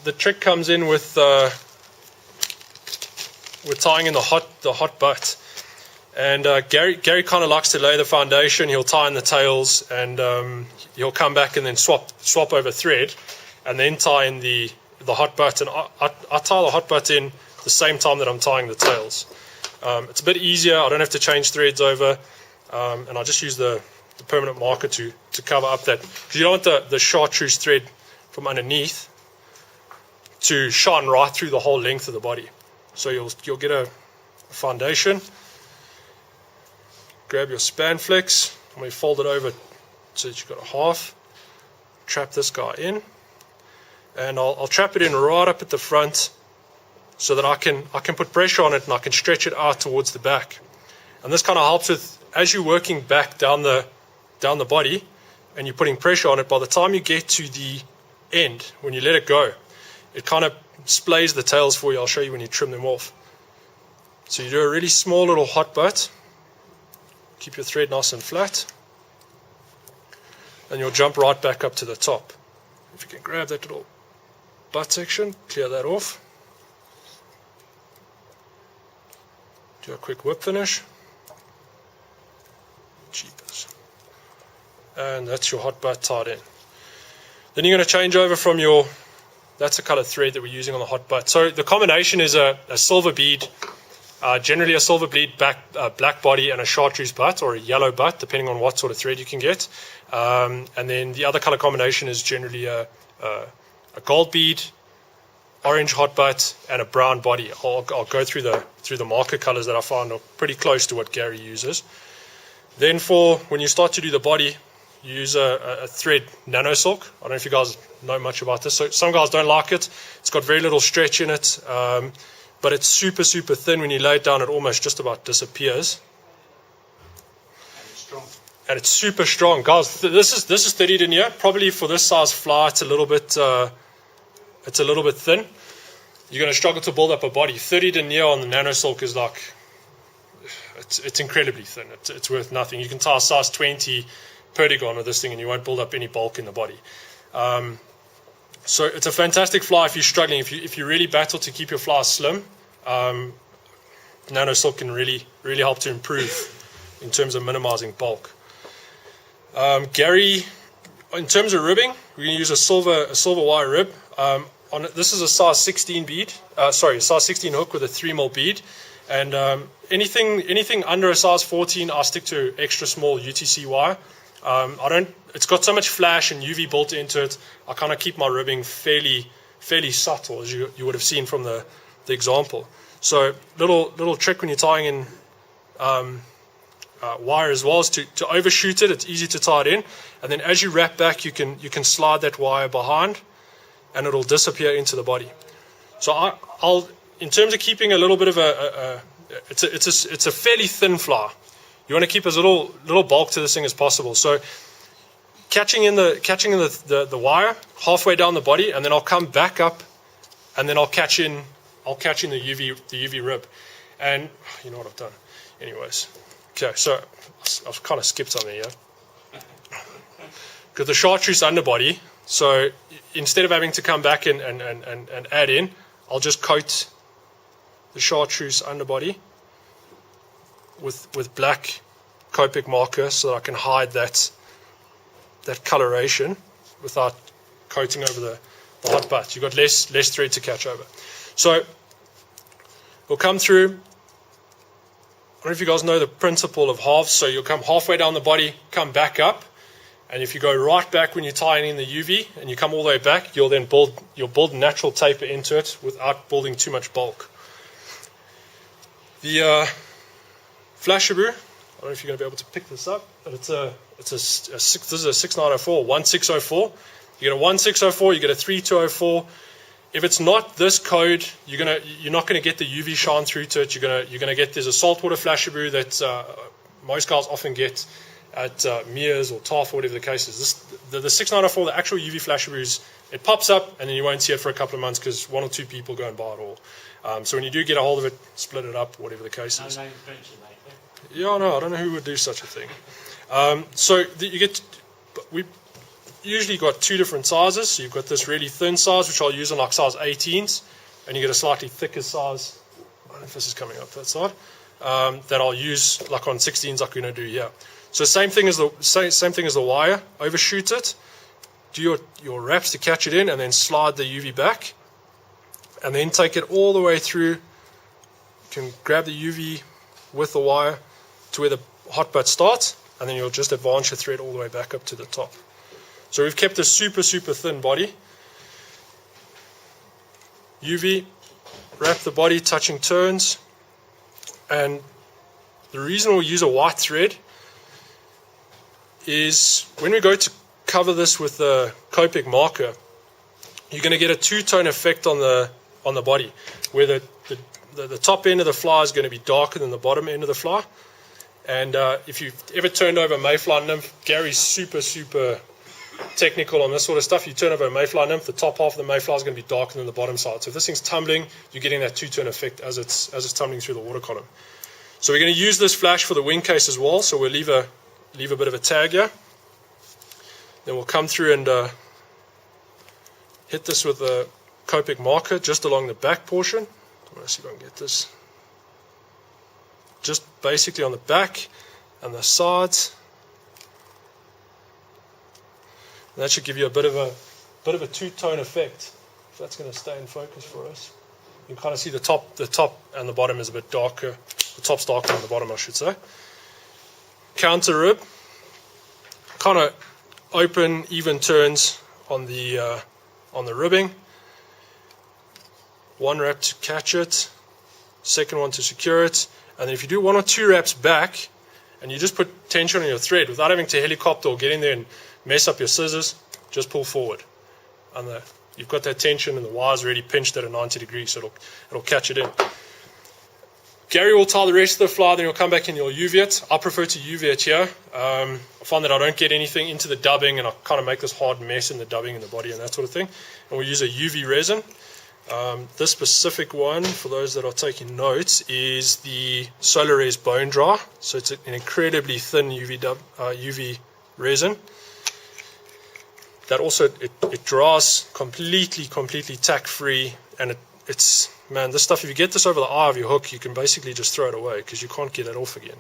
the trick comes in with tying in the hot butt. And Gary kind of likes to lay the foundation. He'll tie in the tails, and he'll come back and then swap over thread, and then tie in the hot butt. And I tie the hot butt in the same time that I'm tying the tails. It's a bit easier. I don't have to change threads over, and I just use the permanent marker to cover up that, because you don't want the chartreuse thread from underneath to shine right through the whole length of the body. So you'll get a foundation. Grab your Spanflex, and we fold it over so that you've got a half. Trap this guy in, and I'll trap it in right up at the front so that I can put pressure on it and I can stretch it out towards the back. And this kind of helps with, as you're working back down the body and you're putting pressure on it, by the time you get to the end, when you let it go, it kind of splays the tails for you. I'll show you when you trim them off. So you do a really small little hot butt. Keep your thread nice and flat, and you'll jump right back up to the top. If you can grab that little butt section, clear that off. Do a quick whip finish. Jeepers. And that's your hot butt tied in. Then you're going to change over from your, that's the color thread that we're using on the hot butt. So the combination is a silver bead, generally a silver bead black body and a chartreuse butt, or a yellow butt, depending on what sort of thread you can get. And then the other color combination is generally a gold bead, orange hot butt, and a brown body. I'll go through the marker colors that I found are pretty close to what Gary uses. Then for when you start to do the body, you use a thread Nano silk. I don't know if you guys know much about this. So some guys don't like it. It's got very little stretch in it. But it's super, super thin. When you lay it down, it almost just about disappears. And it's strong. And it's super strong, guys. This is 30 denier. Probably for this size fly, it's a little bit thin. You're going to struggle to build up a body. 30 denier on the Nano silk is like, it's incredibly thin. It's worth nothing. You can tie a size 20 perdigon with this thing, and you won't build up any bulk in the body. So it's a fantastic fly if you're struggling. If you really battle to keep your fly slim, Nano silk can really help to improve in terms of minimizing bulk. Gary, in terms of ribbing, we're going to use a silver wire rib. This is a size 16 bead. Size 16 hook with a 3mm bead. And anything under a size 14, I stick to extra small UTC wire. It's got so much flash and UV built into it. I kind of keep my ribbing fairly subtle, as you would have seen from the example. So little trick when you're tying in wire as well is to overshoot it. It's easy to tie it in, and then as you wrap back, you can slide that wire behind, and it'll disappear into the body. So I'll in terms of keeping a little bit of it's a fairly thin fly. You want to keep as little bulk to this thing as possible. So catching in the wire halfway down the body, and then I'll come back up, and then I'll catch in the UV rib. And you know what I've done. Anyways, okay, so I've kind of skipped something here. Got the chartreuse underbody. So instead of having to come back and add in, I'll just coat the chartreuse underbody with black copic marker so that I can hide that coloration without coating over the hot butt. You've got less thread to catch over. So we'll come through. I don't know if you guys know the principle of halves. So you'll come halfway down the body, come back up, and if you go right back when you're tying in the UV and you come all the way back, you'll build natural taper into it without building too much bulk. The Flashaboo, I don't know if you're going to be able to pick this up, but this is a 6904, 1604. You get a 1604, you get a 3204. If it's not this code, you're not going to get the UV shine through to it. You're going to get, there's a saltwater Flashaboo that most guys often get at Mears or TAF or whatever the case is. The 6904, the actual UV Flashaboos, it pops up and then you won't see it for a couple of months because one or two people go and buy it all. So when you do get a hold of it, split it up, whatever the case is. Yeah, no, I don't know who would do such a thing. So you get, usually got two different sizes. So you've got this really thin size, which I'll use on like size 18s, and you get a slightly thicker size. I don't know if this is coming up that side. That I'll use like on 16s, like we're going to do here. So same thing as the wire. Overshoot it. Do your wraps to catch it in, and then slide the UV back, and then take it all the way through. You can grab the UV with the wire to where the hot butt starts, and then you'll just advance your thread all the way back up to the top. So we've kept a super thin body. UV, wrap the body, touching turns, and the reason we'll use a white thread is when we go to cover this with the copic marker, you're going to get a two-tone effect on the body, where the top end of the fly is going to be darker than the bottom end of the fly. And if you've ever turned over a Mayfly nymph, Gary's super technical on this sort of stuff. You turn over a Mayfly nymph, the top half of the Mayfly is going to be darker than the bottom side. So if this thing's tumbling, you're getting that two-tone effect as it's tumbling through the water column. So we're going to use this flash for the wing case as well. So we'll leave a bit of a tag here. Then we'll come through and hit this with a copic marker just along the back portion. I'm going to see if I can get this. Just basically on the back and the sides. And that should give you a bit of a two-tone effect. If that's going to stay in focus for us. You can kind of see the top and the bottom is a bit darker. The top's darker than the bottom, I should say. Counter rib. Kind of open, even turns on the ribbing. One wrap to catch it, second one to secure it, and then if you do one or two wraps back, and you just put tension on your thread without having to helicopter or get in there and mess up your scissors, just pull forward. And you've got that tension, and the wire's already pinched at a 90 degrees, so it'll catch it in. Gary will tie the rest of the fly, then you'll come back and you'll UV it. I prefer to UV it here. I find that I don't get anything into the dubbing, and I kind of make this hard mess in the dubbing and the body and that sort of thing. And we'll use a UV resin. This specific one, for those that are taking notes, is the Solares Bone Dry. So it's an incredibly thin UV resin. That also, it dries completely tack free, and it's, man, this stuff, if you get this over the eye of your hook, you can basically just throw it away because you can't get it off again.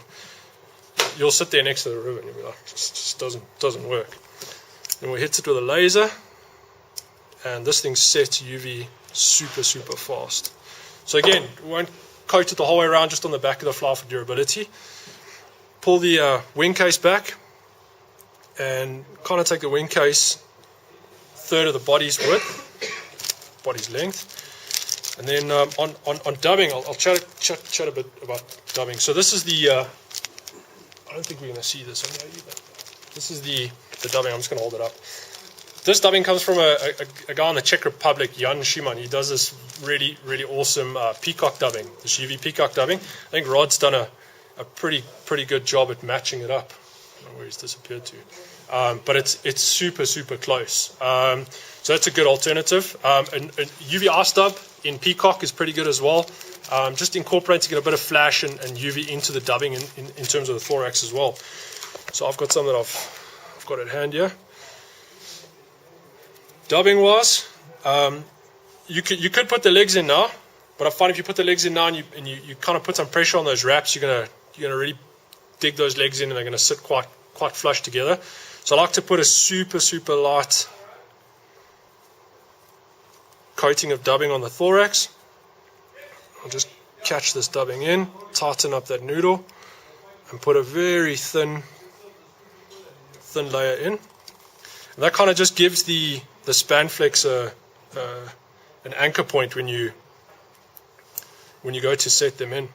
You'll sit there next to the river and you'll be like, it just doesn't work. Then we hit it with a laser, and this thing sets UV super fast. So again, we won't coat it the whole way around, just on the back of the fly for durability. Pull the wing case back and kind of take the wing case third of the body's width, body's length. And then on dubbing, I'll chat a bit about dubbing. So this is the, I don't think we're going to see this on here either. This is the dubbing. I'm just going to hold it up. This dubbing comes from a guy in the Czech Republic, Jan Šiman. He does this really awesome peacock dubbing, this UV peacock dubbing. I think Rod's done a pretty good job at matching it up. I don't know where he's disappeared to. But it's super close. So that's a good alternative. And UV ice dub in peacock is pretty good as well. Just incorporating a bit of flash and UV into the dubbing in terms of the thorax as well. So I've got some that I've got at hand here. Dubbing wise, you could put the legs in now, but I find if you put the legs in now and you kind of put some pressure on those wraps, you're gonna really dig those legs in, and they're gonna sit quite flush together. So I like to put a super light coating of dubbing on the thorax. I'll just catch this dubbing in, tighten up that noodle, and put a very thin layer in. And that kind of just gives the Spanflex an anchor point when you go to set them in.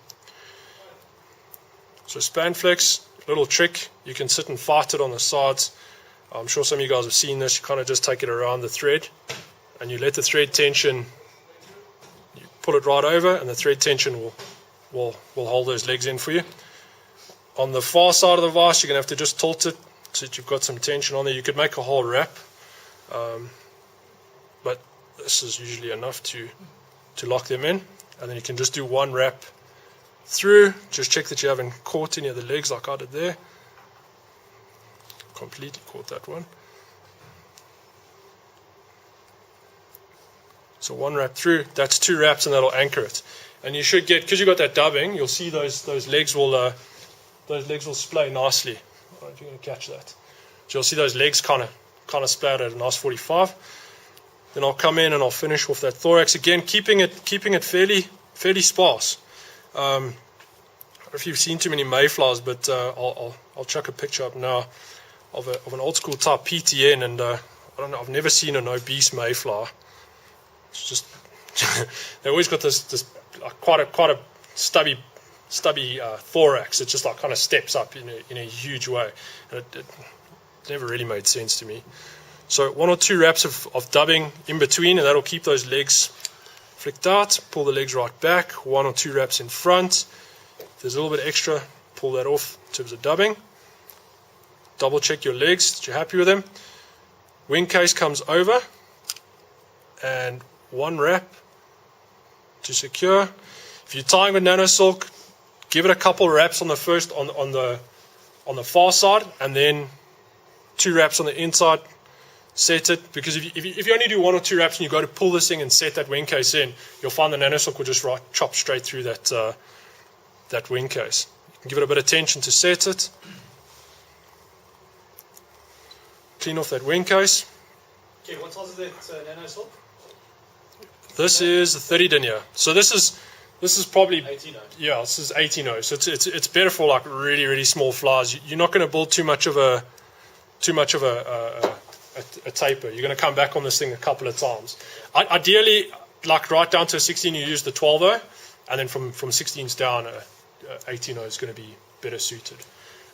So Spanflex, little trick, you can sit and fight it on the sides. I'm sure some of you guys have seen this. You kind of just take it around the thread, and you let the thread tension, you pull it right over, and the thread tension will hold those legs in for you. On the far side of the vise, you're going to have to just tilt it so that you've got some tension on there. You could make a whole wrap, but this is usually enough to lock them in, and then you can just do one wrap through. Just check that you haven't caught any of the legs like I did there. Completely caught that one. So 1 wrap through, that's 2 wraps, and that'll anchor it. And you should get, because you've got that dubbing, you'll see those legs will splay nicely. I don't know if you're going to catch that. So you'll see those legs kind of splay out at a nice 45. Then I'll come in and I'll finish off that thorax again, keeping it fairly sparse. I don't know if you've seen too many mayflies, but I'll chuck a picture up now of an old school type PTN, and I don't know, I've never seen an obese mayfly. It's just they always got this like quite a stubby thorax. It just like kind of steps up in a huge way, and it never really made sense to me. So 1 or 2 wraps of dubbing in between, and that'll keep those legs flicked out. Pull the legs right back. 1 or 2 wraps in front. If there's a little bit extra, pull that off in terms of dubbing. Double check your legs that you're happy with them. Wing case comes over, and 1 wrap to secure. If you're tying with nano silk, give it a couple wraps on the first on the far side, and then 2 wraps on the inside. Set it, because if you only do 1 or 2 wraps and you go to pull this thing and set that wing case in, you'll find the nano silk will just chop straight through that wing case. You can give it a bit of tension to set it. Clean off that wing case. Okay, what size is that nano silk? This is a 30 denier. So this is probably 18. Yeah, this is 18. So it's better for like really small flies. You're not going to build too much of a taper. You're going to come back on this thing a couple of times. Ideally, like right down to a 16, you use the 12, and then from 16s down, 18 is going to be better suited.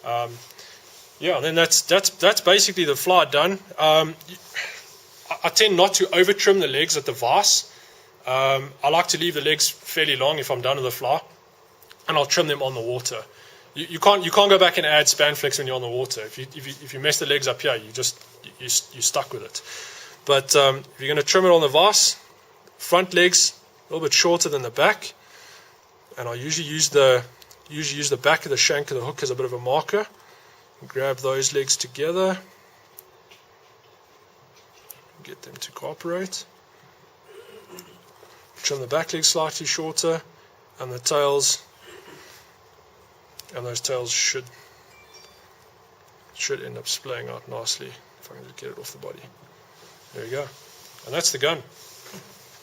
Yeah, and then that's basically the fly done. I tend not to over trim the legs at the vise. I like to leave the legs fairly long if I'm done with the fly, and I'll trim them on the water. You can't go back and add Spanflex when you're on the water. If you mess the legs up here, you're stuck with it. But if you're going to trim it on the vise, front legs a little bit shorter than the back, and I usually use the back of the shank of the hook as a bit of a marker. Grab those legs together, get them to cooperate. Trim the back legs slightly shorter, and the tails. And those tails should end up splaying out nicely if I can just get it off the body. There we go. And that's the gun.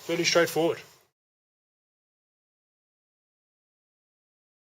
Fairly straightforward.